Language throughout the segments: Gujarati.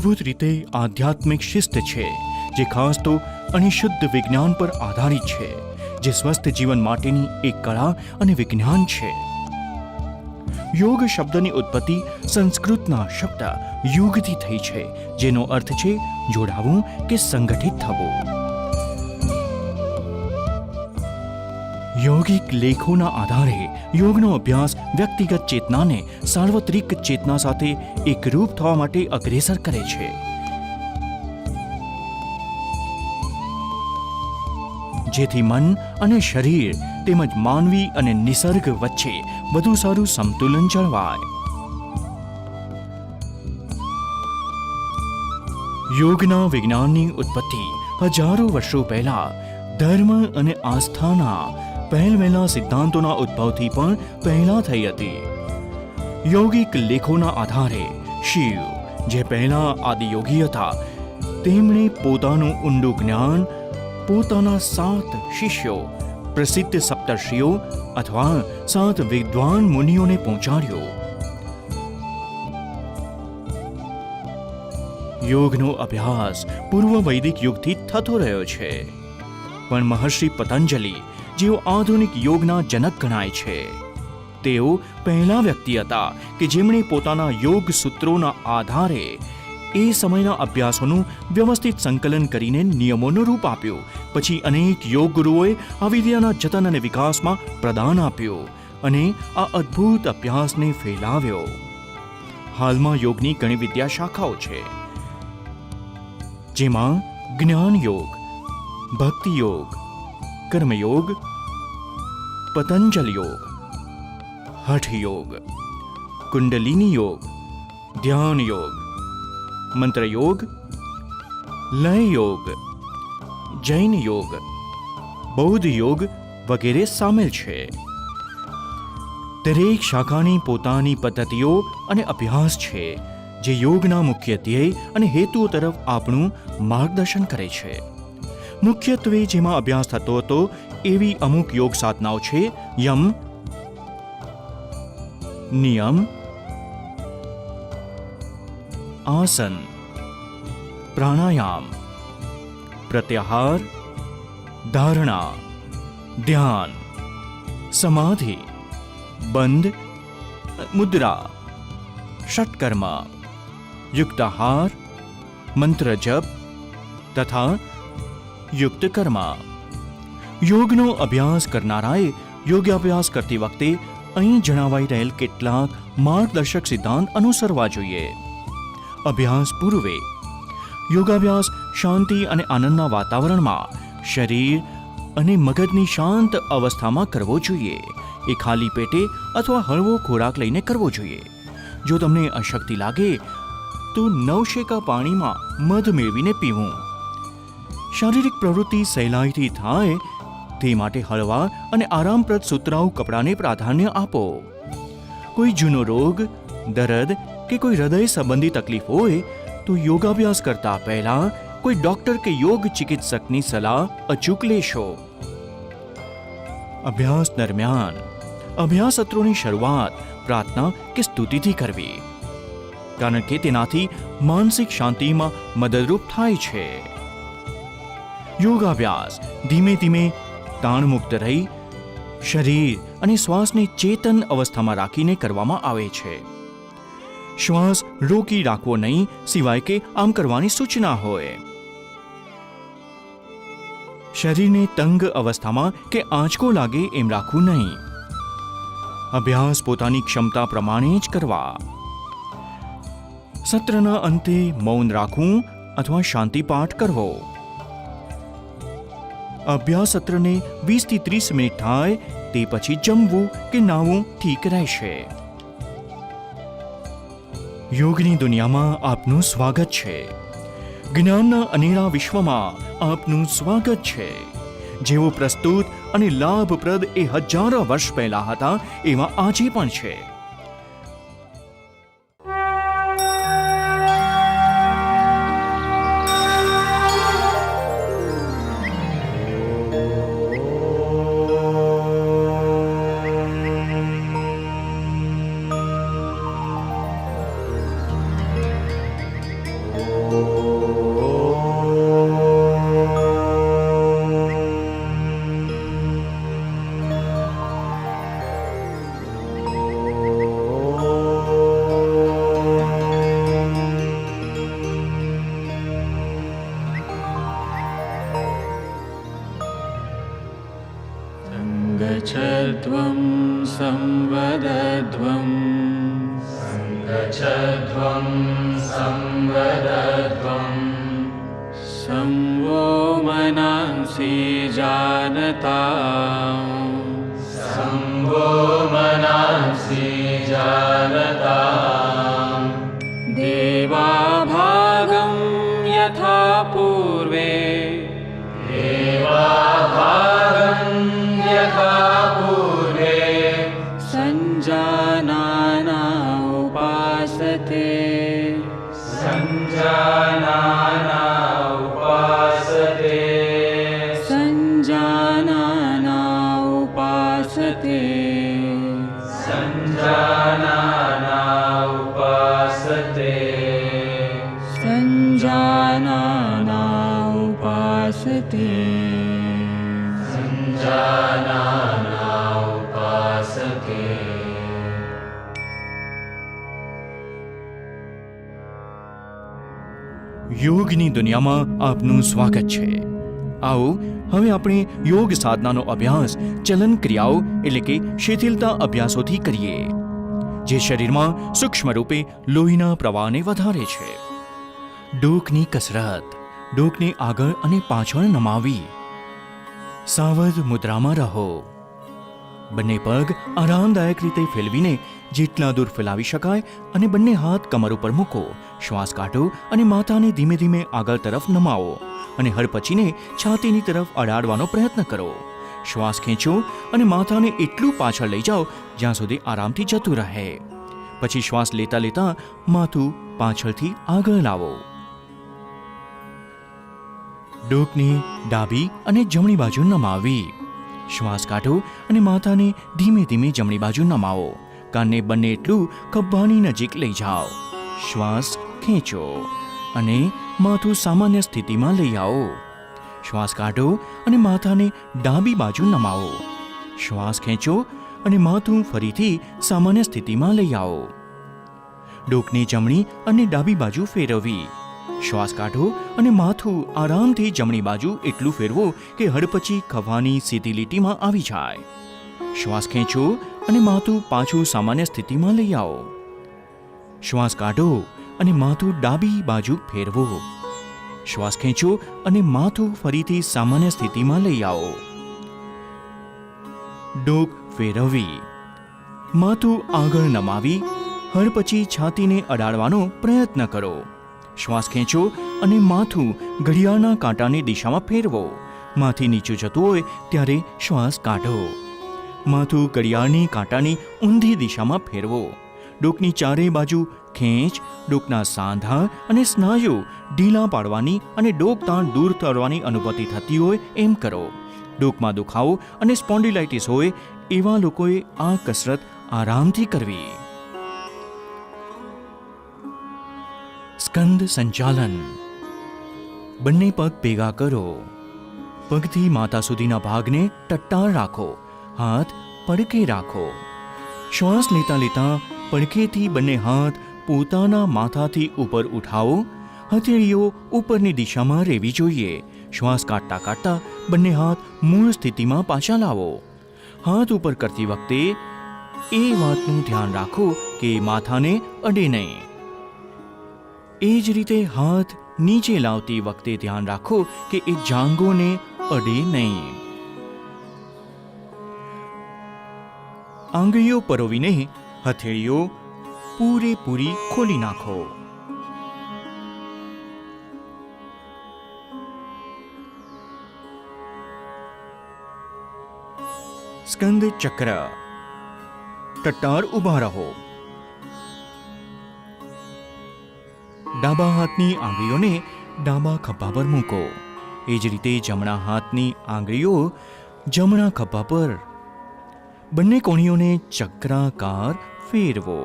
મૂળભૂત રીતે આધ્યાત્મિક શિસ્ત છે, જે ખાસ તો અનિશુદ્ધ વિજ્ઞાન પર આધારિત છે, જે સ્વસ્થ જીવન માટેની એક કળા અને વિજ્ઞાન છે. યોગ શબ્દની ઉત્પત્તિ સંસ્કૃતના શબ્દ યુગથી થઈ છે, જેનો અર્થ છે જોડાવું કે સંગઠિત થવું. યોગિક લેખોના આધારે યોગનો અભ્યાસ વ્યક્તિગત ચેતનાને સાર્વત્રિક ચેતના સાથે એકરૂપ થવા માટે અગ્રેસર કરે છે. જેથી મન અને શરીર તેમજ માનવી અને નિસર્ગ વચ્ચે વધુ સારું સંતુલન જળવાય. યોગના વિજ્ઞાનની ઉત્પત્તિ હજારો વર્ષો પહેલા ધર્મ અને આસ્થાના પહેલવહેલા સિદ્ધાંતોના ઉદ્ભવથી પણ પહેલા થઈ હતી. યોગિક લેખોના આધારે શિવ, જે પહેલા આદિયોગી હતા, તેમણે પોતાનું ઊંડું જ્ઞાન પોતાના 7 શિષ્યો, પ્રસિદ્ધ સપ્તર્ષિઓ અથવા 7 વિદ્વાન મુનિઓને પહોંચાડ્યો. યોગનો અભ્યાસ પૂર્વ વૈદિક યુગથી થતો રહ્યો છે, પણ મહર્ષિ પતંજલિ, જેઓ આધુનિક યોગના જનક ગણાય છે, તેઓ પહેલા વ્યક્તિ હતા કે જેમણે પોતાના યોગ સૂત્રોના આધારે એ સમયના અભ્યાસોનું વ્યવસ્થિત સંકલન કરીને નિયમોનું રૂપ આપ્યું. પછી અનેક યોગ ગુરુઓએ આ વિદ્યાના જતન અને વિકાસમાં પ્રદાન આપ્યું અને આ અદ્ભુત અભ્યાસને ફેલાવ્યો. હાલમાં યોગની ઘણી વિદ્યા શાખાઓ છે, જેમાં જ્ઞાન યોગ, ભક્તિ યોગ, કર્મયોગ, પતંજલ યોગ, હઠ યોગ, કુંડલિની યોગ, ધ્યાન યોગ, મંત્ર યોગ, લય યોગ, જૈન યોગ, બૌદ્ધ યોગ વગેરે સામેલ છે. દરેક શાખાની પોતાની પદ્ધતિઓ અને અભ્યાસ છે, જે યોગના મુખ્ય ધ્યેય અને હેતુઓ તરફ આપણું માર્ગદર્શન કરે છે. મુખ્યત્વે જેમાં અભ્યાસ થતો હતો એવી અમુક યોગ સાધનાઓ છે: યમ, નિયમ, આસન, પ્રાણાયામ, પ્રત્યાહાર, ધારણા, ધ્યાન, સમાધિ, બંધ, મુદ્રા, ષટકર્મ, યુક્તાહાર, મંત્ર જપ તથા યુક્ત કર્મ. યોગનો અભ્યાસ કરનારાએ યોગાભ્યાસ કરતી વખતે અહીં જણાવાઈ રહેલ કેટલાક માર્ગદર્શક સિદ્ધાંત અનુસરવા જોઈએ. અભ્યાસ પૂર્વે યોગાભ્યાસ શાંતિ અને આનંદના વાતાવરણમાં શરીર અને મગજની શાંત અવસ્થામાં કરવો જોઈએ. એ ખાલી પેટે અથવા હળવો ખોરાક લઈને કરવો જોઈએ. જો તમને અશક્તિ લાગે તો નવશેકા પાણીમાં મધ મેળવીને પીવું. શારીરિક પ્રવૃત્તિ સહેલાઈથી થાય તે માટે હળવા અને આરામપ્રદ સુતરાઉ કપડાને પ્રાધાન્ય આપો. કોઈ જૂનો રોગ, દર્દ કે કોઈ હૃદય સંબંધી તકલીફ હોય તો યોગાભ્યાસ કરતા પહેલા કોઈ ડોક્ટર કે યોગ ચિકિત્સકની સલાહ અચૂક લેશો. અભ્યાસ દરમિયાન અભ્યાસ સત્રોની શરૂઆત પ્રાર્થના કે સ્તુતિથી કરવી, કારણ કે તેનાથી માનસિક શાંતિમાં મદદરૂપ થાય છે. યોગાભ્યાસ ધીમે ધીમે તાણમુક્ત રહી શરીર અને શ્વાસને ચેતન અવસ્થામાં રાખીને કરવામાં આવે છે. શ્વાસ રોકી રાખવો નહીં, સિવાય કે આમ કરવાની સૂચના હોય. શરીરને તંગ અવસ્થામાં કે આંચકો લાગે એમ રાખવું નહીં. અભ્યાસ પોતાની ક્ષમતા પ્રમાણે જ કરવા. સત્રના અંતે મૌન રાખવું અથવા શાંતિ પાઠ કરવો. અભ્યાસ સત્રને 20 થી 30 મિનિટ થાય તે પછી જમવું કે નાહવું ઠીક રહેશે. યોગની દુનિયામાં આપનું સ્વાગત છે. જ્ઞાનના અનેરા વિશ્વમાં આપનું સ્વાગત છે. જેવો પ્રસ્તુત અને લાભપ્રદ એ હજારો વર્ષ પહેલા હતા, એવા આજે પણ છે. संवदध्वं संगच्छध्वं संवदध्वं संवो मनांसि जानताम् संवो मनांसि जानताम् देवाभागं यथा पूर्वे देवाभागं यथा पूर्वे सञ्जानाना उपासते सञ्जानाना उपासते सञ्जानाना उपासते सञ्जानाना उपासते सञ्जानाना उपासते सञ्जानाना उपासते। યોગની દુનિયામાં આપનું સ્વાગત છે. આવો હવે આપણે યોગ સાધનાનો અભ્યાસ ચલન ક્રિયાઓ એટલે કે શિથિલતા અભ્યાસોથી કરીએ, જે શરીરમાં સૂક્ષ્મ રૂપે લોહીના પ્રવાહને વધારે છે. ડોકની કસરત. ડોકને આગળ અને પાછળ નમાવી. સાવધ મુદ્રામાં રહો. બંને પગ આરામદાયક રીતે ફેરવીને જેટલા દૂર ફેલાવી શકાય અને બંને હાથ કમર ઉપર મૂકો. શ્વાસ કાઢો અને માથાને ધીમે ધીમે આગળ તરફ નમાવો અને હડપચીને છાતીની તરફ અડાડવાનો પ્રયત્ન કરો. શ્વાસ ખેંચો અને માથાને એટલું પાછળ લઈ જાઓ જ્યાં સુધી આરામથી જતું રહે. પછી શ્વાસ લેતા લેતા માથું પાછળથી આગળ લાવો. ડોકની ડાબી અને જમણી બાજુ નમાવી. શ્વાસ કાઢો અને માથાને ધીમે ધીમે જમણી બાજુ નમાવો. કાનને બંને એટલું ખભાની નજીક લઈ જાઓ. શ્વાસ ખેંચો અને માથું સામાન્ય સ્થિતિમાં લઈ આવો. શ્વાસ કાઢો અને માથાને ડાબી બાજુ નમાવો. શ્વાસ ખેંચો અને માથું ફરીથી સામાન્ય સ્થિતિમાં લઈ આવો. ડોકને જમણી અને ડાબી બાજુ ફેરવવી. શ્વાસ કાઢો અને માથું આરામથી જમણી બાજુ એટલું ફેરવો કે હડપચી ખભાની સીધી લીટીમાં આવી જાય. શ્વાસ ખેંચો અને માથું પાછું સામાન્ય સ્થિતિમાં લઈ આવો. શ્વાસ કાઢો અને માથું ડાબી બાજુ ફેરવો. શ્વાસ ખેંચો અને માથું ફરીથી સામાન્ય સ્થિતિમાં લઈ આવો. ડોક ફેરવવી. માથું આગળ નમાવી હડપચી છાતીને અડાડવાનો પ્રયત્ન કરો. શ્વાસ ખેંચો અને માથું ઘડિયાળના કાંટાની દિશામાં ફેરવો. માથી નીચું જતું હોય ત્યારે શ્વાસ કાઢો. માથું ઘડિયાળની કાંટાની ઊંધી દિશામાં ફેરવો. ડોકની ચારે બાજુ ખેંચ. ડોકના સાંધા અને સ્નાયુ ઢીલા પાડવાની અને ડોક તાણ દૂર કરવાની અનુભૂતિ થતી હોય એમ કરો. ડોકમાં દુખાવો અને સ્પોન્ડિલાઇટિસ હોય એવા લોકોએ આ કસરત આરામથી કરવી. સ્કંદ સંચાલન. બંને પગ ભેગા કરો. પગથી માથા સુધીના ભાગને ટટ્ટાર રાખો. હાથ પડકે રાખો. શ્વાસ લેતા લેતા પડકેથી બંને હાથ પોતાના માથાથી ઉપર ઉઠાવો. હથેળીઓ ઉપરની દિશામાં રહેવી જોઈએ. શ્વાસ કાઢતા કાઢતા બંને હાથ મૂળ સ્થિતિમાં પાછા લાવો. હાથ ઉપર કરતી વખતે એ વાતનું ધ્યાન રાખો કે માથાને અડે નહીં. એ જ રીતે હાથ નીચે લાવતી વખતે ધ્યાન રાખો કે એ જાંઘોને અડે નહીં. આંગળીઓ પરોવીને હથેળીઓ પૂરેપૂરી ખોલી નાખો. સ્કંદ ચક્ર. ટટ્ટાર ઊભા રહો. ડાબા હાથની આંગળીઓને ડાબા ખભા પર મૂકો. એ જ રીતે જમણા હાથની આંગળીઓ જમણા ખભા પર. બંને કોણીઓને ચક્રાકાર ફેરવો.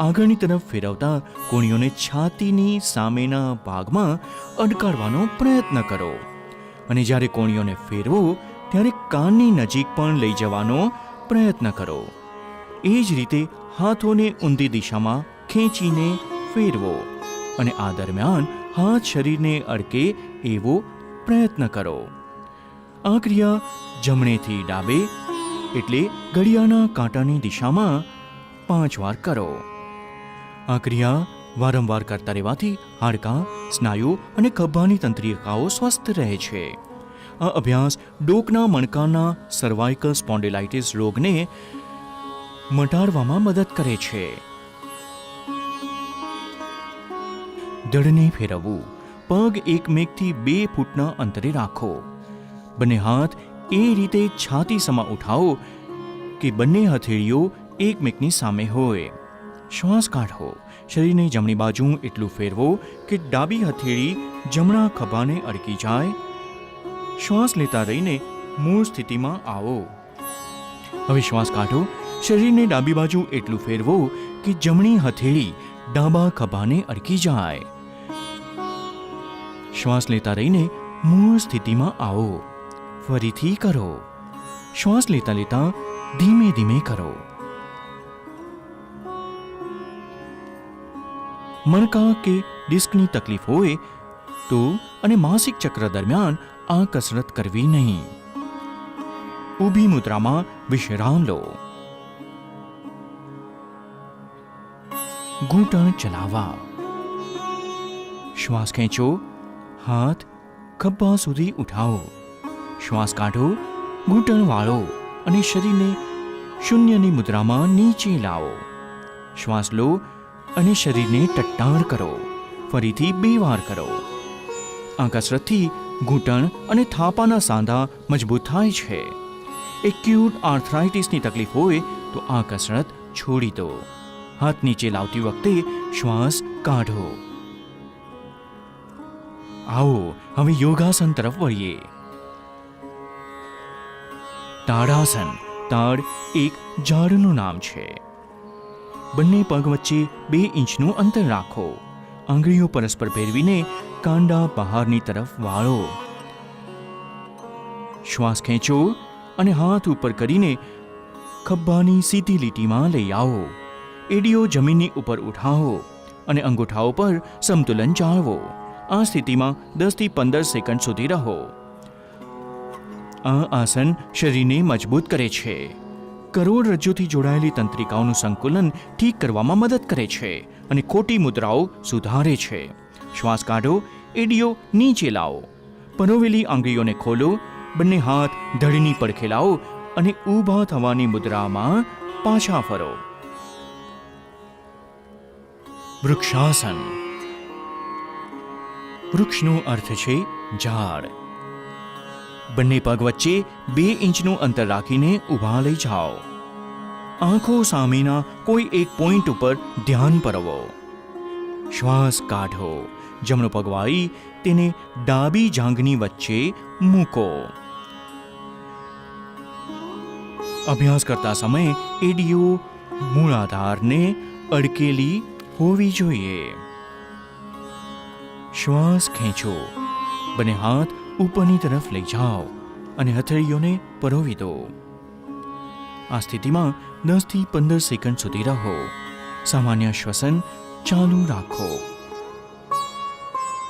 આગળની તરફ ફેરવતા કોણીઓને છાતીની સામેના ભાગમાં અડકાડવાનો પ્રયત્ન કરો અને જ્યારે કોણીઓને ફેરવો ત્યારે કાનની નજીક પણ લઈ જવાનો પ્રયત્ન કરો. એ જ રીતે હાથોને ઊંધી દિશામાં ખેંચીને ફેરવો અને આ દરમિયાન હાથ શરીરને અડકે એવો પ્રયત્ન કરો. આ ક્રિયા જમણેથી ડાબે એટલે ઘડિયાળના કાંટાની દિશામાં 5 વાર કરો. આ ક્રિયા વારંવાર કરતા રહેવાથી હાડકાં, સ્નાયુ અને ખભાની તંત્રિકાઓ સ્વસ્થ રહે છે. આ અભ્યાસ ડોકના મણકાના સર્વાઇકલ સ્પોન્ડિલાઇટિસ રોગને મટાડવામાં મદદ કરે છે. ધડને ફેરવવું. પગ એકમેકથી 2 ફૂટના અંતરે રાખો. બંને હાથ એ રીતે છાતી સમા ઉઠાવો કે બંને હથેળીઓ એકમેકની સામે હોય. શ્વાસ કાઢો. શરીરને જમણી બાજુ એટલું ફેરવો કે ડાબી હથેળી જમણા ખભાને અડકી જાય. શ્વાસ લેતા રહીને મૂળ સ્થિતિમાં આવો. હવે શ્વાસ કાઢો. શરીરને ડાબી બાજુ એટલું ફેરવો કે જમણી હથેળી ડાબા ખભાને અડકી જાય. શ્વાસ લેતા રહીને મૂળ સ્થિતિમાં આવો. ફરીથી કરો. શ્વાસ લેતા લેતા ધીમે ધીમે કરો. મણકા કે ડિસ્કની તકલીફ હોય તો અને માસિક ચક્ર દરમિયાન આ કસરત કરવી નહીં. ઊભી મુદ્રામાં વિશ્રામ લો. ઘૂંટણ ચલાવવા. શ્વાસ ખેંચો. હાથ ખભા સુધી ઉઠાવો. શ્વાસ કાઢો. ઘૂંટણ વાળો અને શરીરને શૂન્યની મુદ્રામાં નીચે લાવો. શ્વાસ લો અને શરીરને ટટ્ટાર કરો. ફરીથી 2 વાર કરો. આ કસરતથી ઘૂંટણ અને થાપાના સાંધા મજબૂત થાય છે. એક્યુટ આર્થરાઇટિસની તકલીફ હોય તો આ કસરત છોડી દો. હાથ નીચે લાવતી વખતે શ્વાસ કાઢો. આવો હવે યોગાસન તરફ વળીએ. તાડાસન. તાડ એક ઝાડનું નામ છે. બંને પગ વચ્ચે 2 ઇંચનું અંતર રાખો. આંગળીઓ પરસ્પર ફેરવીને કાંડા બહારની તરફ વાળો. શ્વાસ ખેંચો અને હાથ ઉપર કરીને ખભાની સીધી લીટીમાં લઈ આવો. એડીઓ જમીનની ઉપર ઉઠાવો અને અંગૂઠાઓ પર સમતુલન જાળવો. આ સ્થિતિમાં 10 થી 15 સેકન્ડ સુધી રહો. આ આસન શરીરને મજબૂત કરે છે. કરોડરજ્જુથી જોડાયેલી તંત્રિકાઓનું સંકુલન ઠીક કરવામાં મદદ કરે છે અને ખોટી મુદ્રાઓ સુધારે છે. શ્વાસ કાઢો. એડીઓ નીચે લાવો. પરોવેલી આંગળીઓને ખોલો. બંને હાથ ધડની પડખે લાવો અને ઊભા થવાની મુદ્રામાં પાછા ફરો. વૃક્ષાસન. વૃક્ષનો અર્થ છે ઝાડ. બંને પગ વચ્ચે 2 ઇંચનું અંતર રાખીને ઊભા લઈ જાઓ. આંખો સામેના કોઈ એક પોઈન્ટ ઉપર ધ્યાન પરવો. શ્વાસ કાઢો. જમણો પગ વાળી તેને ડાબી જાંઘની વચ્ચે મૂકો. અભ્યાસ કરતા સમયે એડીઓ મૂળાધારને અડકેલી હોવી જોઈએ. શ્વાસ ખેંચો. બંને હાથ ઉપરની તરફ લઈ જાઓ અને હથેળીઓને પરોવી દો. આ સ્થિતિમાં 10 થી 15 સેકન્ડ સુધી રહો. સામાન્ય શ્વસન ચાલુ રાખો.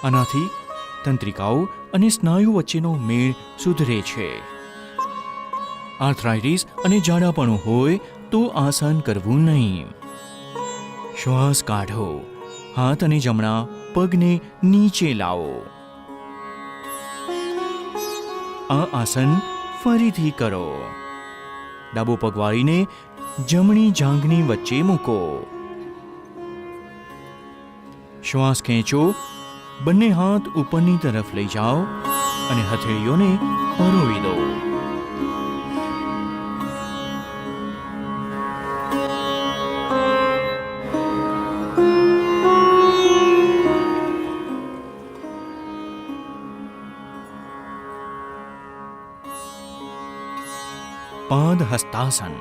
આનાથી તંત્રિકાઓ અને સ્નાયુ વચ્ચેનો મેળ સુધરે છે. આર્થરાઇટિસ અને જાડાપણું હોય તો આસન કરવું નહીં. શ્વાસ કાઢો. હાથ અને જમણા પગને નીચે લાવો. આ આસન ફરીથી કરો. ડાબો પગ વાળીને જમણી જાંઘની વચ્ચે મૂકો. શ્વાસ ખેંચો. બંને હાથ ઉપરની તરફ લઈ જાઓ અને હથેળીઓને પરોવી દો. પાદ હસ્તાસન.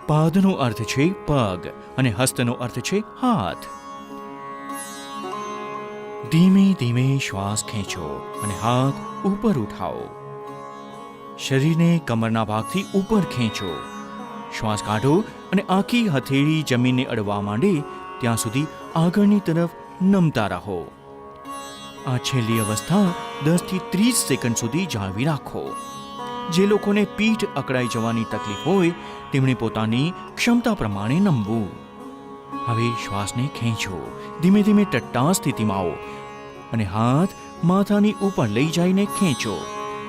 પાદનો અર્થ છે પગ અને હસ્તનો અર્થ છે હાથ. ધીમે ધીમે શ્વાસ ખેંચો અને હાથ ઉપર ઉઠાવો. શરીરને કમરના ભાગથી ઉપર ખેંચો. શ્વાસ કાઢો અને આખી હથેળી જમીનને અડવા માંડે ત્યાં સુધી આગળની તરફ નમતા રહો. આ છેલ્લી અવસ્થા 10 થી 30 સેકન્ડ સુધી જાળવી રાખો. જે લોકોને પીઠ અકળાઈ જવાની તકલીફ હોય તેમણે પોતાની ક્ષમતા પ્રમાણે નમવું. હવે શ્વાસને ખેંચો. ધીમે ધીમે ટટ્ટા સ્થિતિમાં આવો અને હાથ માથાની ઉપર લઈ જઈને ખેંચો.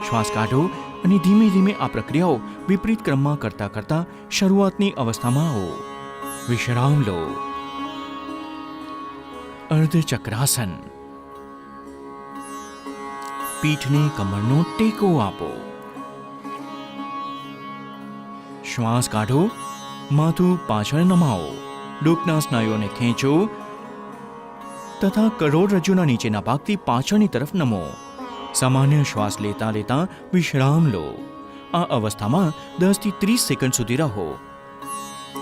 શ્વાસ કાઢો અને ધીમે ધીમે આ પ્રક્રિયાઓ વિપરીત ક્રમમાં કરતા કરતા શરૂઆતની અવસ્થામાં આવો. વિશ્રામ લો. અર્ધચક્રાસન. પીઠને કમરનો ટેકો આપો. શ્વાસ કાઢો, માથું પાછળ નમાવો, ડોકના સ્નાયુઓને ખેંચો તથા કરોડરજ્જુના નીચેના ભાગથી પાછળની તરફ નમો. સામાન્ય શ્વાસ લેતા લેતા વિશ્રામ લો. આ અવસ્થામાં 10 થી 30 સેકન્ડ સુધી રહો.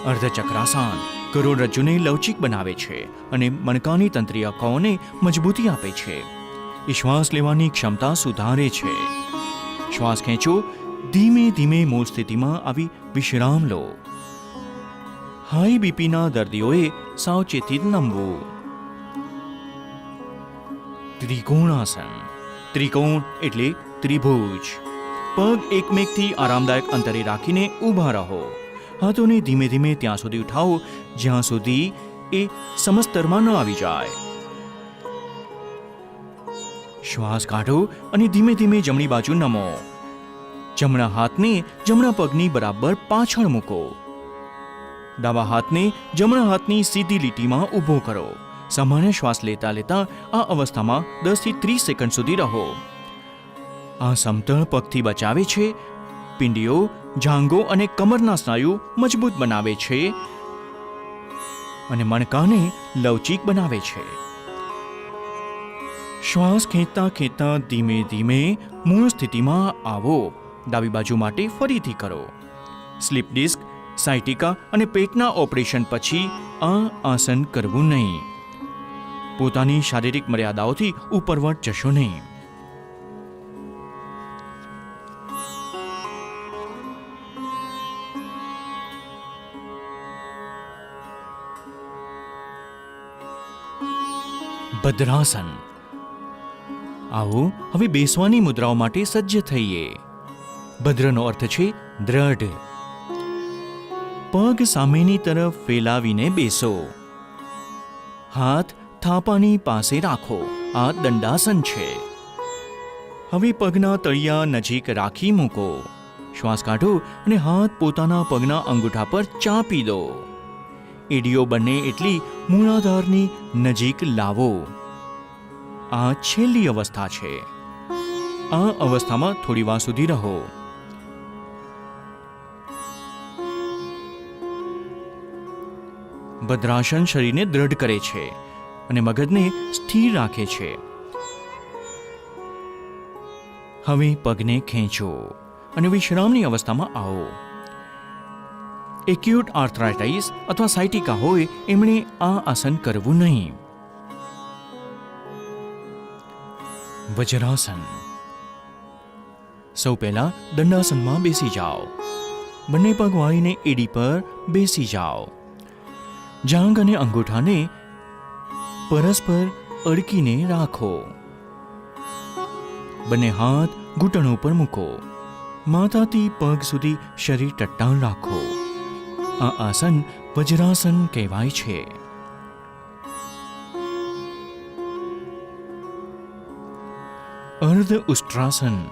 અર્ધચક્રાસન કરોડરજ્જુને લવચિક બનાવે છે અને મણકાની તંત્રીય કણોને મજબૂતી આપે છે. એ શ્વાસ લેવાની ક્ષમતા સુધારે છે. શ્વાસ ખેંચો. ધીમે ધીમે મૂળ સ્થિતિમાં આવી વિશ્રામ લો. હાઈ બીપીના દર્દીઓએ સાવચેતી નમવું. ત્રિકોણાસન. ત્રિકોણ એટલે ત્રિભુજ. પગ એકમેકથી આરામદાયક અંતરે રાખીને ઊભા રહો. હાથોને ધીમે ધીમે ત્યાં સુધી ઉઠાવો જ્યાં સુધી એ સમસ્તરમાં ન આવી જાય. શ્વાસ કાઢો અને ધીમે ધીમે જમણી બાજુ નમો. જમણા હાથને જમણા પગની બરાબર પાછળ મૂકો. ડાબા હાથને જમણા હાથની સીધી લીટીમાં ઊભો કરો. સામાન્ય શ્વાસ લેતા લેતા આ અવસ્થામાં 10 થી 30 સેકન્ડ સુધી રહો. આ સમતળ પગથી બચાવે છે. પિંડીઓ, જાંઘો અને કમરના સ્નાયુ મજબૂત બનાવે છે અને મણકાને લવચિક બનાવે છે. શ્વાસ ખેંચતા ખેંચતા ધીમે ધીમે મૂળ સ્થિતિમાં આવો. ડાબી બાજુ માટે ફરીથી કરો. સ્લીપ ડિસ્ક, સાયટિકા અને પેટના ઓપરેશન પછી આ આસન કરવું નહીં. પોતાની શારીરિક મર્યાદાઓથી ઉપરવટ જશો નહીં. ભદ્રાસન. આવો હવે બેસવાની મુદ્રાઓ માટે સજ્જ થઈએ. ભદ્રનો અર્થ છે દ્રઢ. પગ સામેની તરફ ફેલાવીને બેસો. હાથ થાપાની પાસે રાખો. આ દંડાસન છે. હવે પગના તળિયા નજીક રાખી મૂકો. શ્વાસ કાઢો અને હાથ પોતાના પગના અંગૂઠા પર ચાંપી દો. એડીઓ બંને એટલી મૂળાધારની નજીક લાવો. આ છેલ્લી અવસ્થા છે. આ અવસ્થામાં થોડી વાર સુધી રહો. ભદ્રાસન શરીરને દ્રઢ કરે છે અને મગજને સ્થિર રાખે છે. હવે પગને ખેંચો અને વિશ્રામની અવસ્થામાં આવો. એક્યુટ આર્થરાઇટિસ અથવા સાયટિકા હોય એમણે આ આસન કરવું નહીં. વજ્રાસન. સૌ પહેલા દંડાસનમાં બેસી જાઓ. બંને પગ વાળીને એડી પર બેસી જાઓ. જાંઘ અને અંગૂઠાને પરસ્પર અડકીને રાખો. બંને હાથ ઘૂંટણો પર મૂકો. માથાથી પગ સુધી શરીર ટટ્ટાણ રાખો. આ આસન વજ્રાસન કહેવાય છે. અર્ધ ઉષ્ટ્રાસન.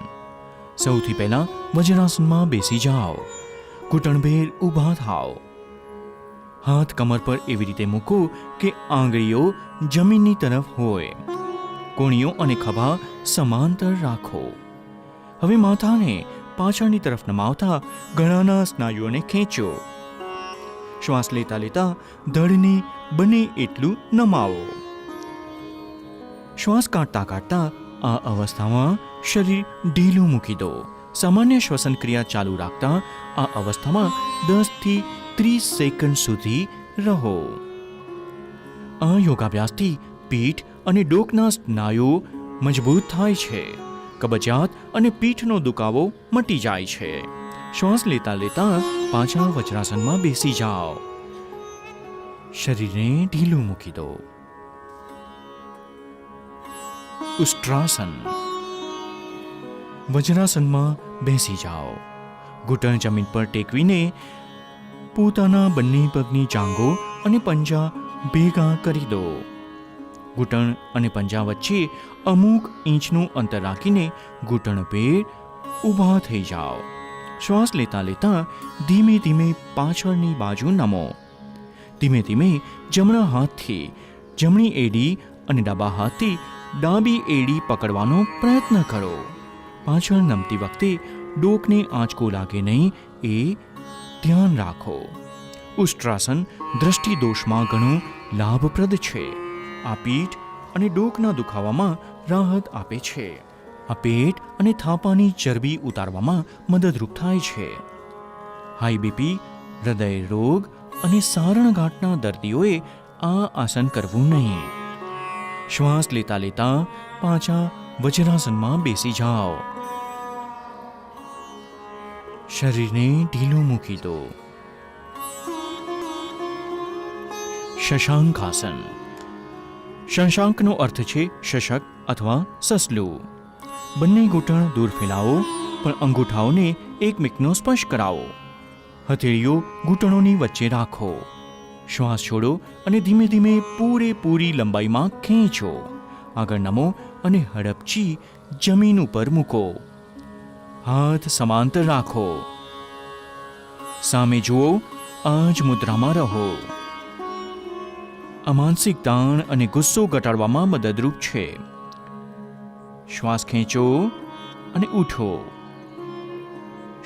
સૌથી પહેલા વજ્રાસનમાં બેસી જાઓ. ઘૂંટણભેર ઊભા થાઓ. હાથ કમર પર એવી રીતે મૂકો કે આંગળીઓ જમીનની તરફ હોય. કોણીઓ અને ખભા સમાંતર રાખો. હવે માથાને પાછળની તરફ નમાવતા ગળાના સ્નાયુઓને ખેંચો. શ્વાસ લેતા લેતા ધડને બને એટલું નમાવો. શ્વાસ કાઢતા કાઢતા આ અવસ્થામાં શરીર ઢીલું મૂકી દો. સામાન્ય શ્વસન ક્રિયા ચાલુ રાખતા આ અવસ્થામાં 10 થી 30 સેકન્ડ સુધી રહો. આ યોગાભ્યાસથી પીઠ અને ડોકના સ્નાયુઓ મજબૂત થાય છે. કબજિયાત અને પીઠનો દુખાવો મટી જાય છે. શ્વાસ લેતા લેતા પાછા વજ્રાસનમાં બેસી જાઓ. શરીરને ઢીલું મૂકી દો. ઉષ્ટ્રાસન. વજ્રાસનમાં બેસી જાઓ. ઘૂંટણ જમીન પર ટેકવીને પોતાના બંને પગની જાંઘો અને પંજા ભેગા કરી દો. ઘૂંટણ અને પંજા વચ્ચે અમુક ઇંચનું અંતર રાખીને ઘૂંટણ ભેર ઊભા થઈ જાઓ. શ્વાસ લેતા લેતા ધીમે ધીમે પાછળની બાજુ નમો. ધીમે ધીમે જમણા હાથથી જમણી એડી અને ડાબા હાથથી ડાબી એડી પકડવાનો પ્રયત્ન કરો. પાછળ નમતી વખતે ડોકને આંચકો લાગે નહીં એ ધ્યાન રાખો. ઉષ્ટ્રાસન દ્રષ્ટિ દોષમાં ઘણું લાભપ્રદ છે. આ પીઠ અને ડોકના દુખાવામાં રાહત આપે છે. આ પેટ અને થાપાની ચરબી ઉતારવામાં મદદરૂપ થાય છે. હાઈ બીપી, હૃદય રોગ અને સારણગાંઠના દર્દીઓએ આ આસન કરવું નહીં. શ્વાસ લેતા લેતા પાછા વજ્રાસનમાં બેસી જાઓ. શરીરને ઢીલું મૂકી દો. શશાંકાસન. શશાંકનો અર્થ છે શશક અથવા સસલું. બંને ઘૂંટણ દૂર ફેલાવો પણ અંગૂઠાઓને એકમેકનો સ્પર્શ કરાવો. હથેળીઓ ઘૂંટણોની વચ્ચે રાખો. શ્વાસ છોડો અને ધીમે ધીમે પૂરેપૂરી લંબાઈમાં ખેંચો. આગળ નમો અને હડપચી જમીન ઉપર મૂકો. હાથ સમાંતર રાખો. સામે જુઓ. આ જ મુદ્રામાં રહો. આ માનસિક તાણ અને ગુસ્સો ઘટાડવામાં મદદરૂપ છે. શ્વાસ ખેંચો અને ઉઠો.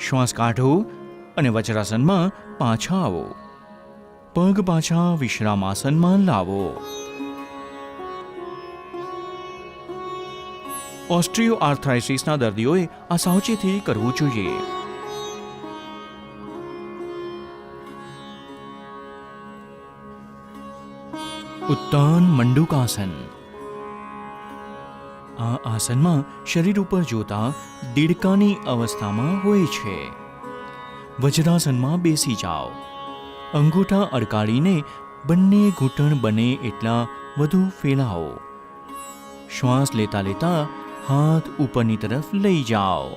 શ્વાસ કાઢો અને વજ્રાસનમાં પાછા આવો. પગ પાછા વિશ્રામાસનમાં લાવો. ઓસ્ટ્રિયો આર્થરાઇટિસના દર્દીઓએ આ સાવચેતી કરવું જોઈએ. ઉત્તાન મંડુકાસન. આ આસનમાં શરીર ઉપર જોતા દેડકાની અવસ્થામાં હોય છે. વજ્રાસનમાં બેસી જાઓ. અંગૂઠા અડકાડીને બંને ઘૂંટણ બને એટલા વધુ ફેલાવો. શ્વાસ લેતા લેતા હાથ ઉપરની તરફ લઈ જાઓ.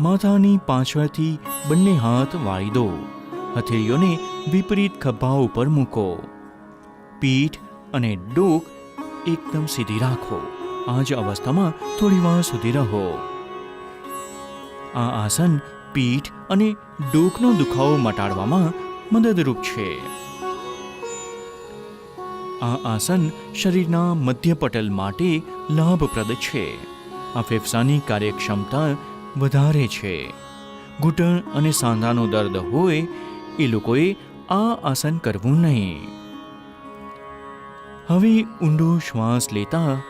માથાની પાછળથી બંને હાથ વાળી દો. હથેળીઓને વિપરીત ખભા ઉપર મૂકો. પીઠ અને ડોક એકદમ સીધી રાખો. આ જ અવસ્થામાં થોડી વાર સુધી રહો. આ આસન પીઠ અને ડોકનો દુખાવો મટાડવામાં મદદરૂપ છે. આ આસન શરીરના મધ્ય પટલ માટે લાભપ્રદ છે. આ ફેફસાની કાર્યક્ષમતા વધારે છે. ઘૂંટણ અને સાંધાનો દર્દ હોય એ લોકોએ આ આસન કરવું નહીં. હવે ઊંડો શ્વાસ લેતા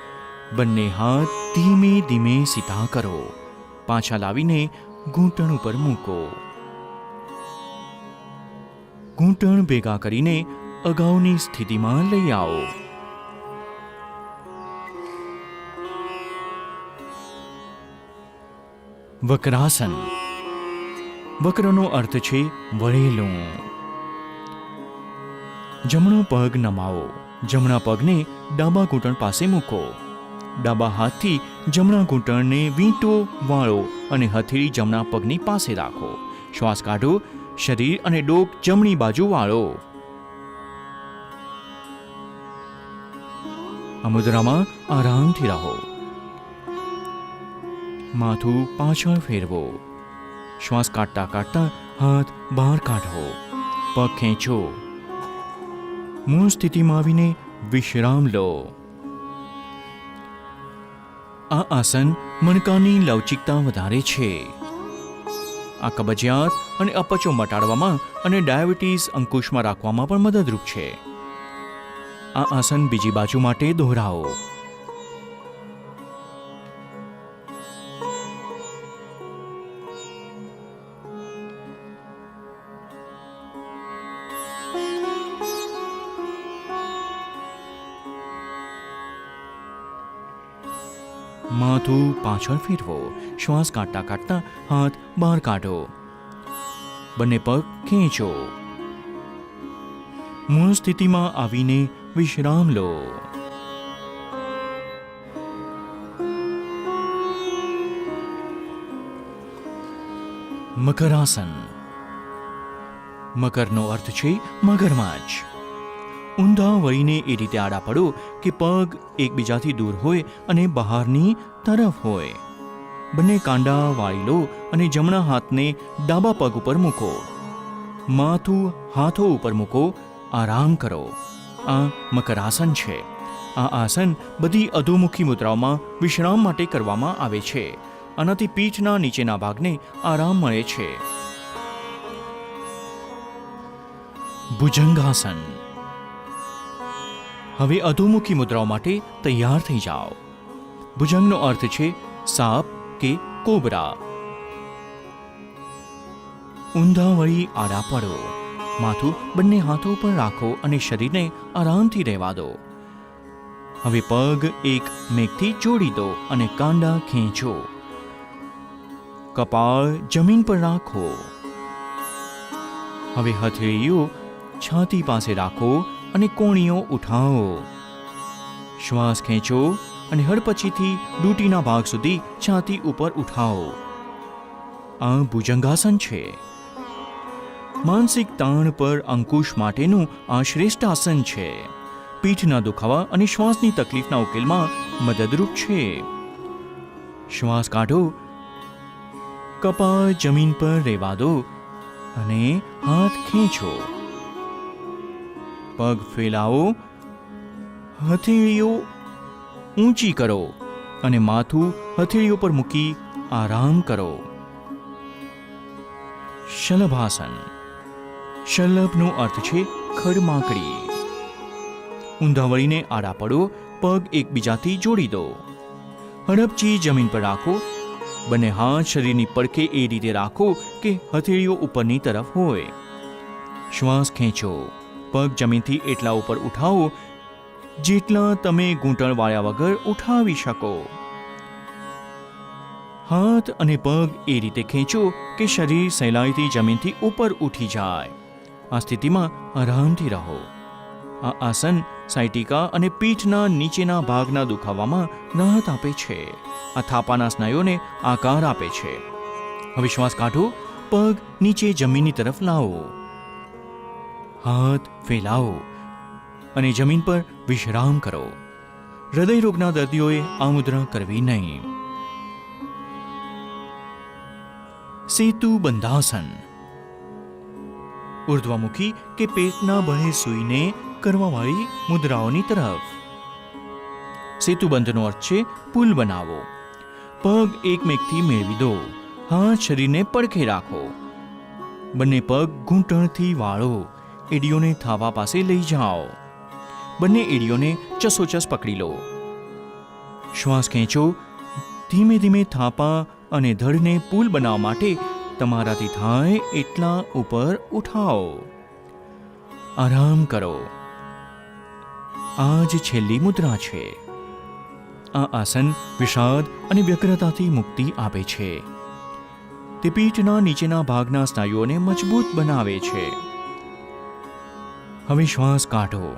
બંને હાથ ધીમે ધીમે સીધા કરો. પાછા લાવીને ઘૂંટણ ઉપર મૂકો. ઘૂંટણ ભેગા કરીને અગાઉની સ્થિતિમાં લઈ આવો. વક્રાસન. વક્રનો અર્થ છે વળેલું. જમણો પગ નમાવો. જમણા પગને ડાબા ઘૂંટણ પાસે મૂકો. ડાબા હાથથી જમણા ઘૂંટણને વીંટો વાળો અને હથેળી જમણા પગની પાસે રાખો. શ્વાસ કાઢો. શરીર અને ડોક જમણી બાજુ વાળો. આ મુદ્રામાં આરામથી રહો. માથું પાછળ ફેરવો. શ્વાસ કાઢતા કાઢતા હાથ બહાર કાઢો. પગ ખેંચો. મૂળ સ્થિતિમાં આવીને વિશ્રામ લો. આ આસન મણકાની લવચિકતા વધારે છે. આ કબજિયાત અને અપચો મટાડવામાં અને ડાયાબિટીસ અંકુશમાં રાખવામાં પણ મદદરૂપ છે. આ આસન બીજી બાજુ માટે દોહરાવો. માથું પાછળ ફેરવો. શ્વાસ કાઢતા કાઢતા હાથ બહાર કાઢો. બંને પગ ખેંચો. મૂળ સ્થિતિમાં આવીને વિશ્રામ લો. મકરાસન. મકરનો અર્થ છે મગરમચ્છ. ઊંધા વળીને એ રીતે આડા પડો કે પગ એકબીજાથી દૂર હોય અને બહારની તરફ હોય. બંને કાંડા વાળી લો અને જમણા હાથને ડાબા પગ ઉપર મૂકો. માથું હાથો ઉપર મૂકો. આરામ કરો. આ મકરાસન છે. આ આસન બધી અધોમુખી મુદ્રાઓમાં વિશ્રામ માટે કરવામાં આવે છે. આનાથી પીઠના નીચેના ભાગને આરામ મળે છે. ભુજંગાસન. હવે અધોમુખી મુદ્રાઓ માટે તૈયાર થઈ જાઓ. ભુજંગનો અર્થ છે સાપ કે કોબરા. ઊંધા વળી આડા પડો. માથું બંને હાથો પર રાખો અને શરીરને આરામથી રહેવા દો. હવે પગ એક મેઘથી જોડી દો અને કાંડા ખેંચો. કપાળ જમીન પર રાખો. હવે હથેળીઓ છાતી પાસે રાખો અને કોણીઓ ઉઠાવો. શ્વાસ ખેંચો અને હડપચીથી ડૂટીના ભાગ સુધી છાતી ઉપર ઉઠાવો. આ ભુજંગાસન છે. માનસિક તાણ પર અંકુશ માટેનું આ શ્રેષ્ઠ આસન છે. પીઠના દુખાવા અને શ્વાસની તકલીફના ઉકેલમાં મદદરૂપ છે. શ્વાસ કાઢો. કપાળ જમીન પર રહેવા દો અને હાથ ખેંચો. પગ ફેલાવો. હથેળીઓ ઊંચી કરો અને માથું હથેળીઓ પર મૂકી આરામ કરો. શલભાસન. શલભનો અર્થ છે ખડમાકડી. ઊંધા વળીને આડા પડો. પગ એકબીજાથી જોડી દો. હડપચી જમીન પર રાખો. બંને હાથ શરીરની પડખે એ રીતે રાખો કે હથેળીઓ ઉપરની તરફ હોય. શ્વાસ ખેંચો. પગ જમીનથી એટલા ઉપર ઉઠાવો જેટલા તમે ઘૂંટણ વાળ્યા વગર ઉઠાવી શકો. હાથ અને પગ એ રીતે ખેંચો કે શરીર સહેલાઈથી જમીનથી ઉપર ઉઠી જાય. આ સ્થિતિમાં આરામથી રહો. આ આસન સાયટિકા અને પીઠના નીચેના ભાગના દુખાવામાં રાહત આપે છે. આ થાપાના સ્નાયુઓને આકાર આપે છે. હવે શ્વાસ કાઢો. પગ નીચે જમીનની તરફ લાવો. હાથ ફેલાવો અને જમીન પર વિશ્રામ કરો. હૃદય રોગના દર્દીઓએ આ મુદ્રા કરવી નહીં. સેતુ બંધાસન. ઉર્ધ્વમુખી કે પેટના બળે સૂઈને કરવાવાળી મુદ્રાઓની તરફ. સેતુબંધનો અર્થ છે પુલ બનાવો. પગ એકમેકથી મેળવી દો. હાથ શરીરને પડખે રાખો. બંને પગ ઘૂંટણથી વાળો. એડીઓને થાવા પાસે લઈ જાઓ. બંને એડીઓને ચસોચસ પકડી લો. શ્વાસ ખેંચો. ધીમે ધીમે થાપા અને ધડને પુલ બનાવવા માટે તમારાથી થાય એટલા ઉપર ઉઠાવો. આરામ કરો. આ જ છેલ્લી મુદ્રા છે. આ આસન વિષાદ અને વ્યગ્રતાથી મુક્તિ આપે છે. તે પીઠના નીચેના ભાગના સ્નાયુઓને મજબૂત બનાવે છે. હવે શ્વાસ કાઢો.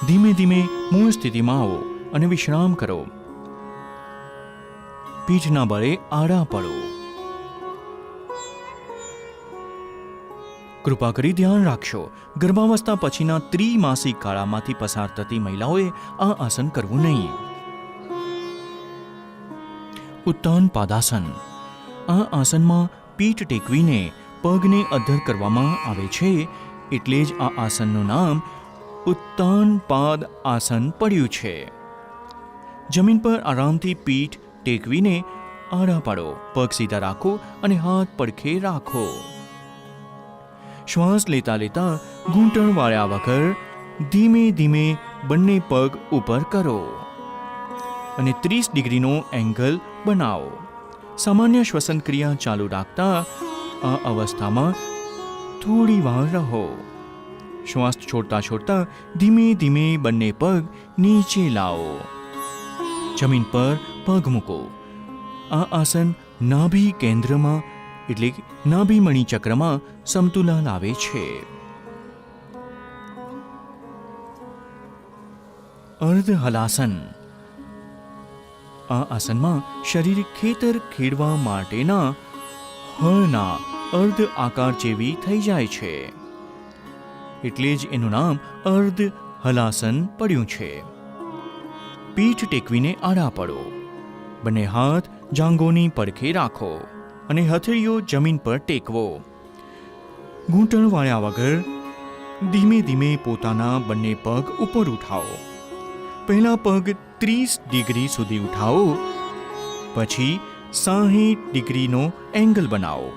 ધીમે ધીમે મૂળ સ્થિતિમાં આવો અને વિશ્રામ કરો. પીઠના બળે આડા પડો. કૃપા કરી ધ્યાન રાખશો, ગર્ભાવસ્થા પછીના ત્રિમાસિક ગાળામાંથી પસાર થતી મહિલાઓએ આ આસન કરવું નહીં. ઉત્તાન પાદાસન. આ આસનમાં પીઠ ટેકવીને પગને અધ્ધર કરવામાં આવે છે, એટલે જ આ આસનનું નામ ઉત્તાન પાદ આસન પડ્યું છે. જમીન પર આરામથી પીઠ ટેકવીને આડા પાડો. પગ સીધા રાખો અને હાથ પડખે રાખો. શ્વાસ લેતા લેતા ઘૂંટણ વાળ્યા વગર ધીમે ધીમે બંને પગ ઉપર કરો અને 30 ડિગ્રીનો એંગલ બનાવો. સામાન્ય શ્વસન ક્રિયા ચાલુ રાખતા આ અવસ્થામાં થોડી વાર રહો. શ્વાસ છોડતા છોડતા ધીમે ધીમે બંને પગ નીચે લાવો. જમીન પર પગ મૂકો. આ આસન નાભી કેન્દ્રમાં એટલે નાભી મણિ ચક્રમાં સમતુલા લાવે છે. અર્ધ હલાસન. આ આસનમાં શરીર ખેતર ખેડવા માટેના હળના અર્ધ આકાર જેવી થઈ જાય છે. એટલે જ એનું નામ અર્ધ હલાસન પડ્યું છે. પીઠ ટેકવીને આડા પડો. બંને હાથ જાંઘોની પડખે રાખો અને હથેળીઓ જમીન પર ટેકવો. ઘૂંટણ વાળ્યા વગર ધીમે ધીમે પોતાના બંને પગ ઉપર ઉઠાવો. પહેલા પગ 30 ડિગ્રી સુધી ઉઠાવો, પછી 60 ડિગ્રીનો એંગલ બનાવો.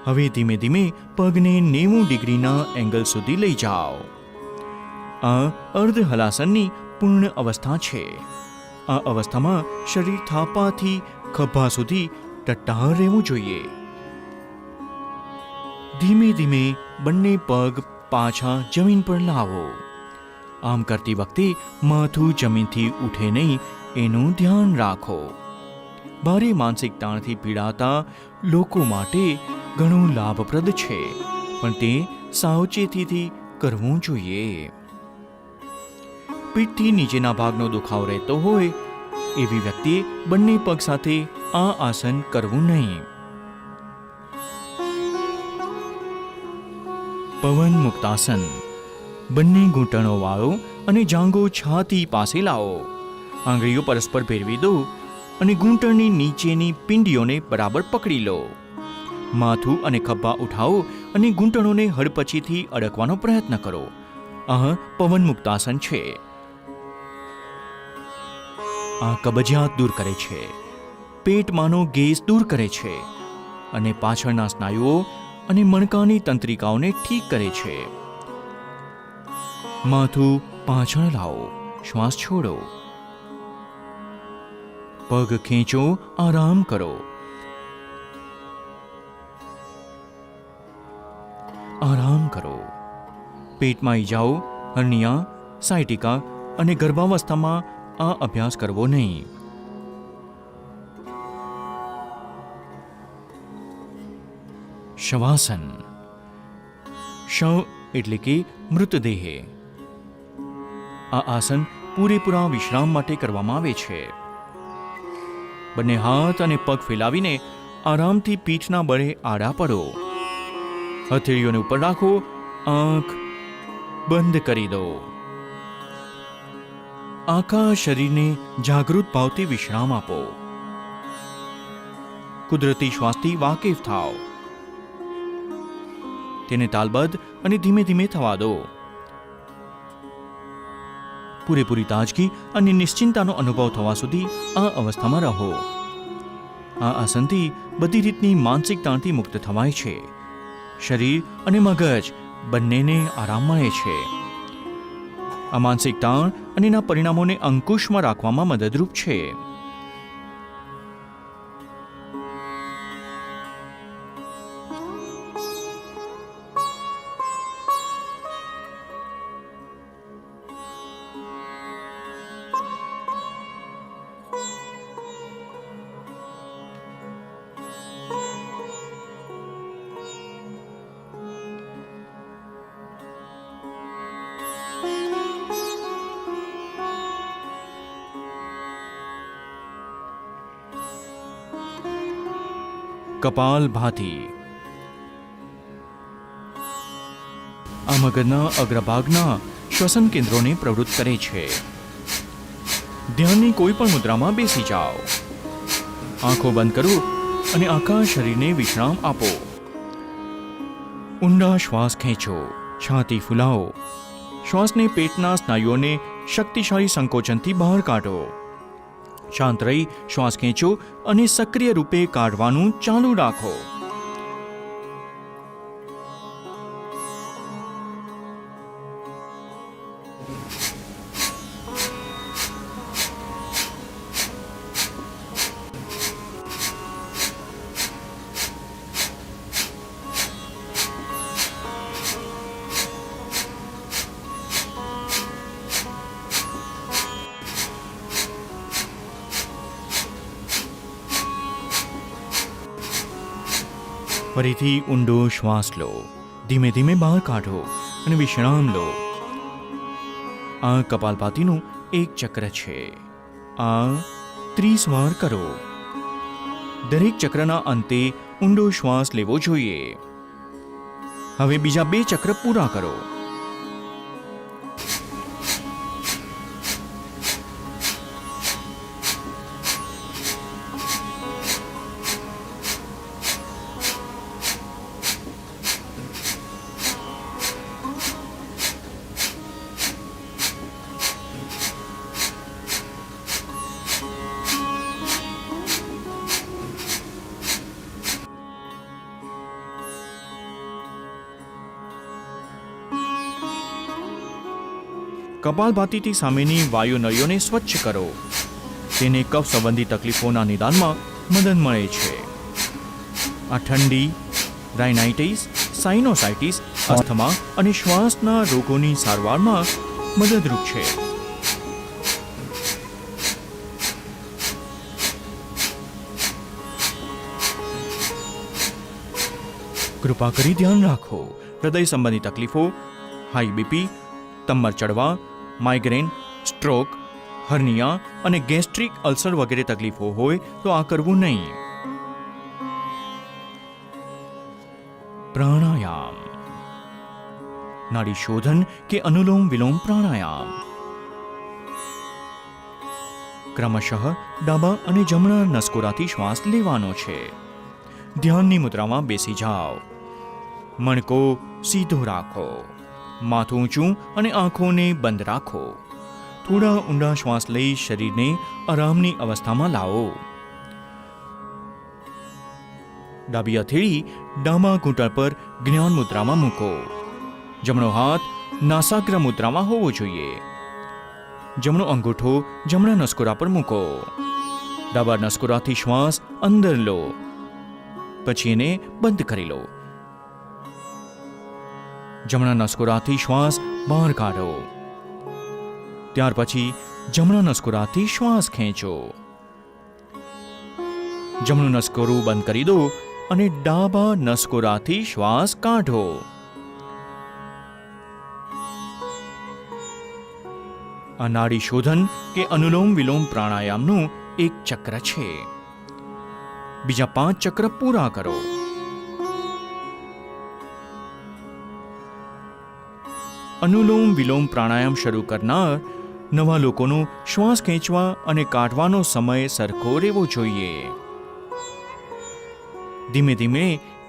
હવે ધીમે ધીમે પગને 90 ડિગ્રીના એંગલ સુધી લઈ જાઓ. આ અર્ધ હલાસનની પૂર્ણ અવસ્થા છે. આ અવસ્થામાં શરીર થાપાથી ખભા સુધી ટટ્ટાર રહેવું જોઈએ. ધીમે ધીમે બંને પગ પાછા જમીન પર લાવો. આમ કરતી વખતે માથું જમીનથી ઉઠે નહીં એનું ધ્યાન રાખો. ભારે માનસિક તાણથી પીડાતા લોકો માટે ઘણું લાભપ્રદ છે, પણ તે સાવચેતીથી કરવું જોઈએ. પીઠથી નીચેના ભાગનો દુખાવો રહેતો હોય એવી વ્યક્તિએ બંને પગ સાથે આ આસન કરવું નહીં. પવન મુક્તાસન. બંને ઘૂંટણો વાળો અને જાંઘો છાતી પાસે લાવો. આંગળીઓ પરસ્પર ફેરવી દો અને ઘૂંટણની નીચેની પિંડીઓને બરાબર પકડી લો. માથું અને ખભા ઉઠાવો અને ઘૂંટણોને હડપચીથી અડકવાનો પ્રયત્ન કરો. આ પવન મુક્તાસન છે. આ કબજિયાત દૂર કરે છે, પેટમાંનો ગેસ દૂર કરે છે અને પાછળના સ્નાયુઓ અને મણકાની તંત્રિકાઓને ઠીક કરે છે. માથું પાછળ લાવો. શ્વાસ છોડો. પગ ખેંચો. આરામ કરો. આરામ કરો. પેટમાં ઈજાઓ, હર્નિયા, સાયટિકા અને ગર્ભાવસ્થામાં આ અભ્યાસ કરવો નહીં. શવાસન. શવ એટલે કે મૃતદેહ. આ આસન પૂરેપૂરા વિશ્રામ માટે કરવામાં આવે છે. બંને હાથ અને પગ ફેલાવીને આરામથી પીઠના બળે આડા પડો. હથેળીઓને ઉપર રાખો. આંખ બંધ કરી દો. આખા શરીરને જાગૃત ભાવથી વિશ્રામ આપો. કુદરતી શ્વાસથી વાકેફ થાઓ. તેને તાલબદ્ધ અને ધીમે ધીમે થવા દો. પૂરેપૂરી તાજગી અને નિશ્ચિંતાનો અનુભવ થવા સુધી આ અવસ્થામાં રહો. આ આસનથી બધી રીતની માનસિક તાણથી મુક્ત થવાય છે. શરીર અને મગજ બંનેને આરામ મળે છે. આ માનસિક તાણ અને એના પરિણામોને અંકુશમાં રાખવામાં મદદરૂપ છે. કપાલભાતિ. આ મગજના અગ્રભાગના શ્વસન કેન્દ્રોને પ્રવૃત્ત કરે છે. ધ્યાનની કોઈ પણ મુદ્રામાં બેસી જાઓ. આંખો બંધ કરો અને આખા શરીરને વિશ્રામ આપો. ઊંડા શ્વાસ ખેંચો. છાતી ફૂલાવો. શ્વાસને પેટના સ્નાયુઓને શક્તિશાળી સંકોચનથી બહાર કાઢો. શાંત રહી શ્વાસ ખેંચો અને સક્રિય રૂપે કાઢવાનું ચાલુ રાખો. ફરીથી ઊંડો શ્વાસ લો. ધીમે ધીમે બહાર કાઢો અને વિશ્રામ લો. આ કપાલભાતિનું એક ચક્ર છે. આ 30 વાર કરો. દરેક ચક્રના અંતે ઊંડો શ્વાસ લેવો જોઈએ. હવે બીજા 2 ચક્ર પૂરા કરો. કપાલભાતીથી સામેની વાયુ નળીઓને સ્વચ્છ કરો. તેને કફ સંબંધી તકલીફોના નિદાનમાં મદદ મળે છે. આ ઠંડી, રાઇનાઇટિસ, સાઇનોસાઇટિસ, અસ્થમા અને શ્વાસના રોગોની સારવારમાં મદદરૂપ છે. કૃપા કરી ધ્યાન રાખો, હૃદય સંબંધી તકલીફો, હાઈ બીપી, તમર ચડવા, માઇગ્રેન, સ્ટ્રોક, હર્નિયા અને ગેસ્ટ્રિક અલ્સર વગેરે તકલીફો હોય તો આ કરવું નહીં. પ્રાણાયામ. નાડી શોધન કે અનુલોમ વિલોમ પ્રાણાયામ. ક્રમશઃ ડાબા અને જમણા નસકોરાથી શ્વાસ લેવાનો છે. ધ્યાનની મુદ્રામાં બેસી જાઓ. મણકો સીધો રાખો. માથું ઊંચું અને આંખોને બંધ રાખો. થોડા ઊંડા શ્વાસ લઈ શરીરને આરામની અવસ્થામાં લાવો. ડાબી હથેળી ડાબા ઘૂંટણ પર જ્ઞાન મુદ્રામાં મૂકો. જમણો હાથ નાસાગ્ર મુદ્રામાં હોવો જોઈએ. જમણો અંગૂઠો જમણા નસકોરા પર મૂકો. ડાબા નસકોરાથી શ્વાસ અંદર લો, પછી એને બંધ કરી લો. જમણા નસકોરાથી શ્વાસ બહાર કાઢો. ત્યાર પછી જમણા નસકોરાથી શ્વાસ ખેંચો. જમણું નસકોરું બંધ કરી દો અને ડાબા નસકોરાથી શ્વાસ કાઢો. આ નાડી શોધન કે અનુલોમ વિલોમ પ્રાણાયામનું એક ચક્ર છે. બીજા 5 ચક્ર પૂરા કરો. અનુલોમ વિલોમ પ્રાણાયામ શરૂ કરનાર નવા લોકોનો શ્વાસ ખેંચવા અને કાઢવાનો સમય સરખો રહેવો જોઈએ. ધીમે ધીમે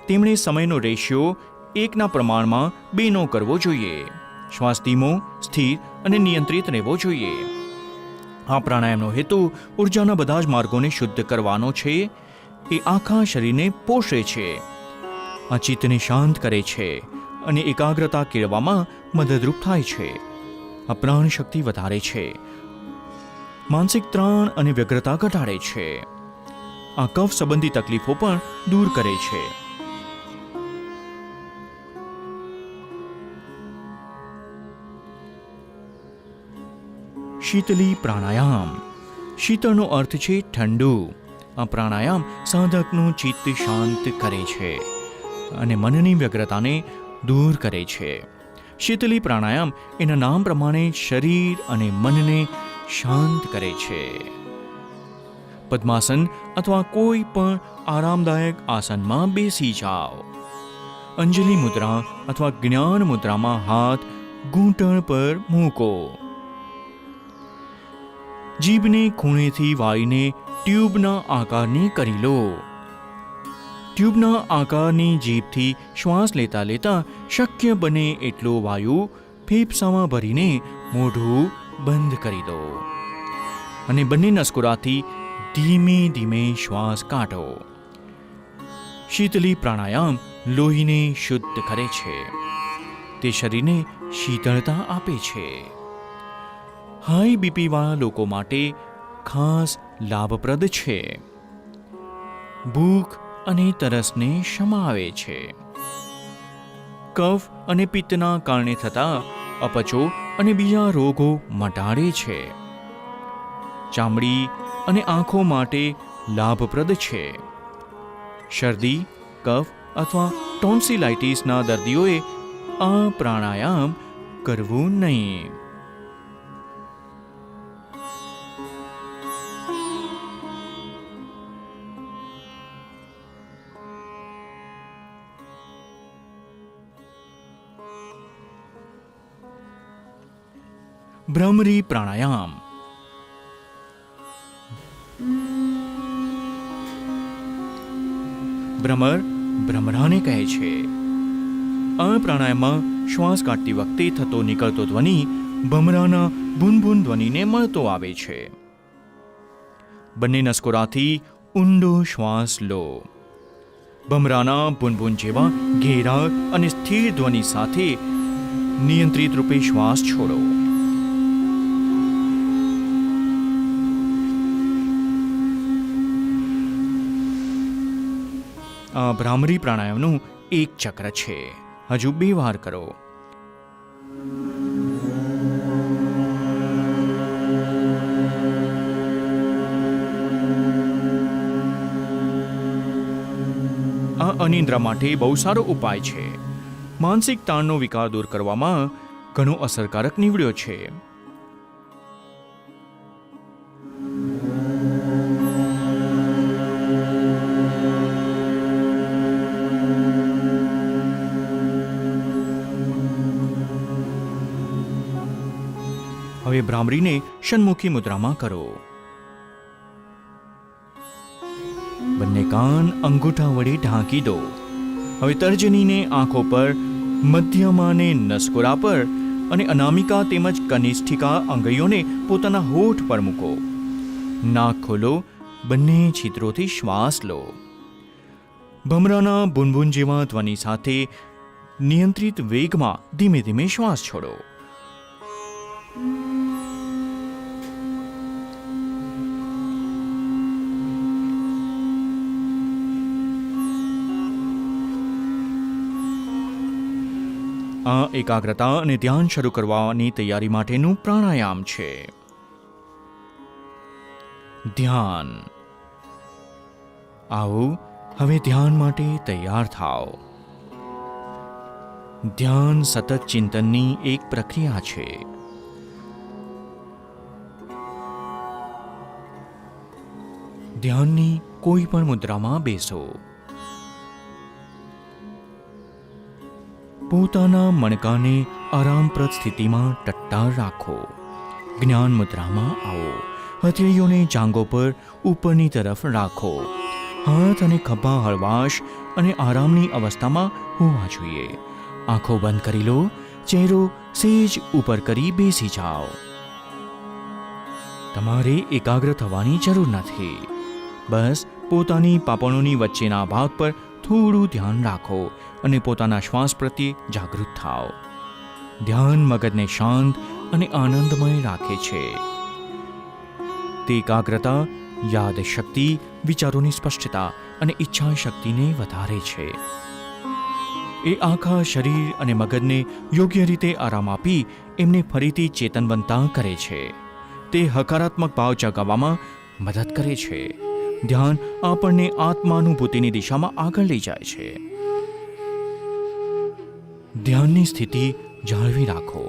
તેમણે સમયનો રેશિયો 1ના પ્રમાણમાં 2નો કરવો જોઈએ. શ્વાસ ધીમો, સ્થિર અને નિયંત્રિત રહેવો જોઈએ. આ પ્રાણાયામનો હેતુ ઉર્જાના બધા જ માર્ગોને શુદ્ધ કરવાનો છે. એ આખા શરીરને પોષે છે. આ ચિત્તને શાંત કરે છે અને એકાગ્રતા કેળવવામાં મદદરૂપ થાય છે. આ પ્રાણ શક્તિ વધારે છે. માનસિક ત્રાણ અને વ્યગ્રતા ઘટાડે છે. આ કફ સંબંધી તકલીફો પણ દૂર કરે છે. શીતલી પ્રાણાયામ. શીતળનો અર્થ છે ઠંડુ. આ પ્રાણાયામ સાધકનું ચિત્ત શાંત કરે છે અને મનની વ્યગ્રતાને દૂર કરે છે. શીતલી પ્રાણાયામ એના નામ પ્રમાણે શરીર અને મનને શાંત કરે છે. પદ્માસન અથવા કોઈ પણ આરામદાયક આસનમાં બેસી જાઓ. અંજલિ મુદ્રા અથવા જ્ઞાન મુદ્રામાં હાથ ઘૂંટણ પર મૂકો. જીભને ખૂણેથી વાળીને ટ્યુબના આકારની કરી લો. ટ્યુબના આકારની જીભથી શ્વાસ લેતા લેતા શક્ય બને એટલો વાયુ ફેફસામાં ભરીને મોઢું બંધ કરી દો અને બંને નસકોરાથી ધીમે ધીમે શ્વાસ કાઢો. શીતલી પ્રાણાયામ લોહીને શુદ્ધ કરે છે. તે શરીરને શીતળતા આપે છે. હાઈ બીપી વાળા લોકો માટે ખાસ લાભપ્રદ છે. ભૂખ અને તરસને શમાવે છે. કફ અને પિત્તના કારણે થતા અપચો અને બીજા રોગો મટાડે છે. ચામડી અને આંખો માટે લાભપ્રદ છે. શરદી, કફ અથવા ટોન્સિલાઇટિસના દર્દીઓએ આ પ્રાણાયામ કરવું નહીં. ભ્રમરી પ્રાણાયામ. ભ્રમર ભ્રમરાને કહે છે. આ પ્રાણાયામમાં શ્વાસ કાઢતી વખતે થતો નીકળતો ધ્વનિ ભમરાના ભૂનભૂન ધ્વનિને મળતો આવે છે. બંને નસકોરાથી ઊંડો શ્વાસ લો. ભમરાના ભૂનભૂન જેવા ઘેરા અને સ્થિર ધ્વનિ સાથે નિયંત્રિત રૂપે શ્વાસ છોડો. આ ભ્રામરી પ્રાણાયામનું એક ચક્ર છે. હજુ 2 વાર કરો. આ અનિદ્રા માટે બહુ સારો ઉપાય છે. માનસિક તાણનો વિકાર દૂર કરવામાં ઘણો અસરકારક નીવડ્યો છે. હવે ભ્રામરીને ષણમુખી મુદ્રામાં કરો. બંને કાન અંગૂઠા વડે ઢાંકી દો. હવે તર્જનીને આંખો પર, મધ્યમાને નસકોરા પર અને અનામિકા તેમજ કનિષ્ઠિકા અંગઈઓને પોતાના હોઠ પર મૂકો. નાક ખોલો. બંને છિદ્રોથી શ્વાસ લો. ભમરાના બુનબુન જેવા ધ્વનિ સાથે નિયંત્રિત વેગમાં ધીમે ધીમે શ્વાસ છોડો. આ એકાગ્રતા અને ધ્યાન શરૂ કરવાની તૈયારી માટેનું પ્રાણાયામ છે. ધ્યાન. આવો હવે ધ્યાન માટે તૈયાર થાઓ. ધ્યાન સતત ચિંતનની એક પ્રક્રિયા છે. ધ્યાનની કોઈ પણ મુદ્રામાં બેસો. પોતાના મણકાને આરામપ્રદ સ્થિતિમાં ટટ્ટાર રાખો. જ્ઞાન મુદ્રામાં આવો. હથેળીઓને જાંઘો પર ઉપરની તરફ રાખો. હાથ અને ખભા હળવાશ અને આરામની અવસ્થામાં હોવા જોઈએ. આંખો બંધ કરી લો. ચહેરો સેજ ઉપર કરી બેસી જાઓ. તમારે એકાગ્ર થવાની જરૂર નથી. બસ પોતાની પાપણોની વચ્ચેના ભાગ પર થોડું ધ્યાન રાખો અને પોતાના શ્વાસ પ્રત્યે જાગૃત થાઓ. ધ્યાન મગજને શાંત અને આનંદમય રાખે છે. તે એકાગ્રતા, યાદ શક્તિ, વિચારોની સ્પષ્ટતા અને ઈચ્છા શક્તિને વધારે છે. એ આખા શરીર અને મગજને યોગ્ય રીતે આરામ આપી એમને ફરીથી ચેતનવંતા કરે છે. તે હકારાત્મક ભાવ જગાવવામાં મદદ કરે છે. ધ્યાન આપણને આત્માનુભૂતિની દિશામાં આગળ લઈ જાય છે. ધ્યાનની સ્થિતિ જાળવી રાખો.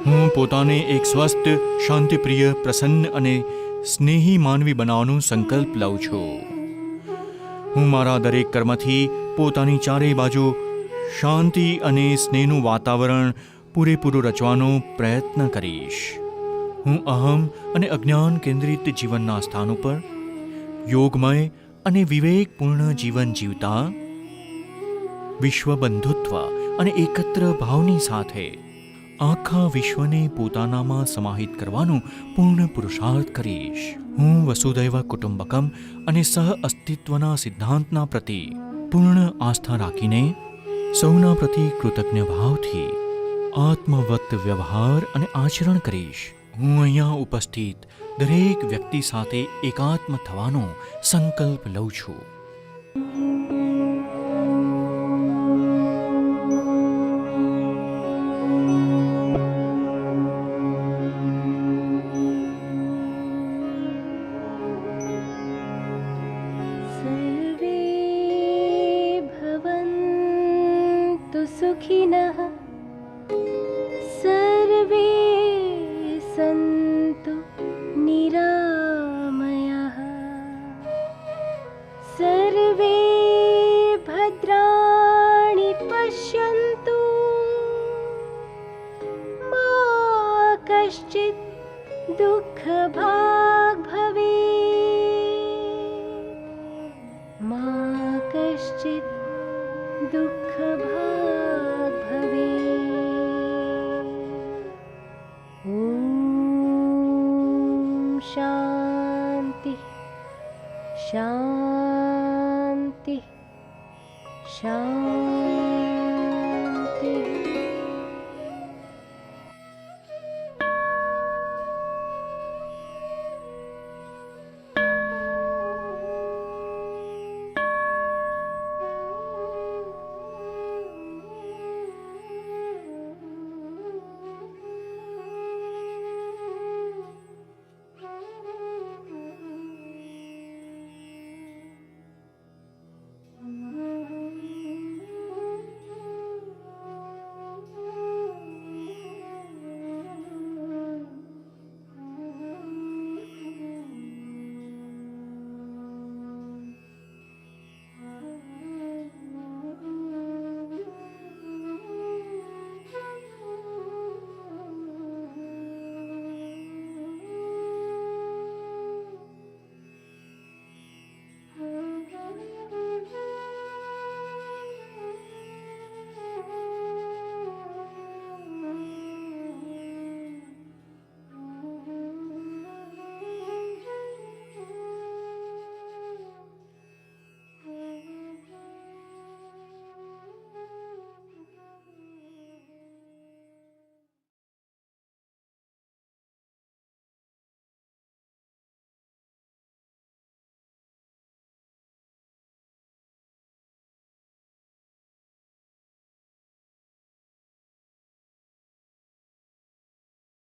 હું પોતાને એક સ્વસ્થ, શાંતિપ્રિય, પ્રસન્ન અને સ્નેહી માનવી બનાવવાનો સંકલ્પ લઉં છું. હું મારા દરેક કર્મથી પોતાની ચારેય બાજુ શાંતિ અને સ્નેહનું વાતાવરણ પૂરેપૂરું રચવાનો પ્રયત્ન કરીશ. હું અહમ અને અજ્ઞાન કેન્દ્રિત જીવનના સ્થાન ઉપર યોગમય અને વિવેકપૂર્ણ જીવન જીવતા, વિશ્વ બંધુત્વ અને એકત્ર ભાવની સાથે આખા વિશ્વને પોતાનામાં સમાહિત કરવાનો પૂર્ણ પુરુષાર્થ કરીશ. હું વસુધૈવ કુટુંબકમ અને સહ અસ્તિત્વના સિદ્ધાંતના પ્રતિ પૂર્ણ આસ્થા રાખીને સૌના પ્રતિ કૃતજ્ઞ ભાવથી આત્મવત વ્યવહાર અને આચરણ કરીશ. હું અહીંયા ઉપસ્થિત દરેક વ્યક્તિ સાથે એકાત્મ થવાનો સંકલ્પ લઉં છું. सर्वे भवन्तु सुखिनः, सर्वे सन्तु निरामयाः, सर्वे भद्राणि पश्यन्तु, मा कश्चित् दुःखभाग् भवेत्, मा कश्चित् दुःखभाग् भवेत्. ॐ शान्ति शान्ति शान्ति.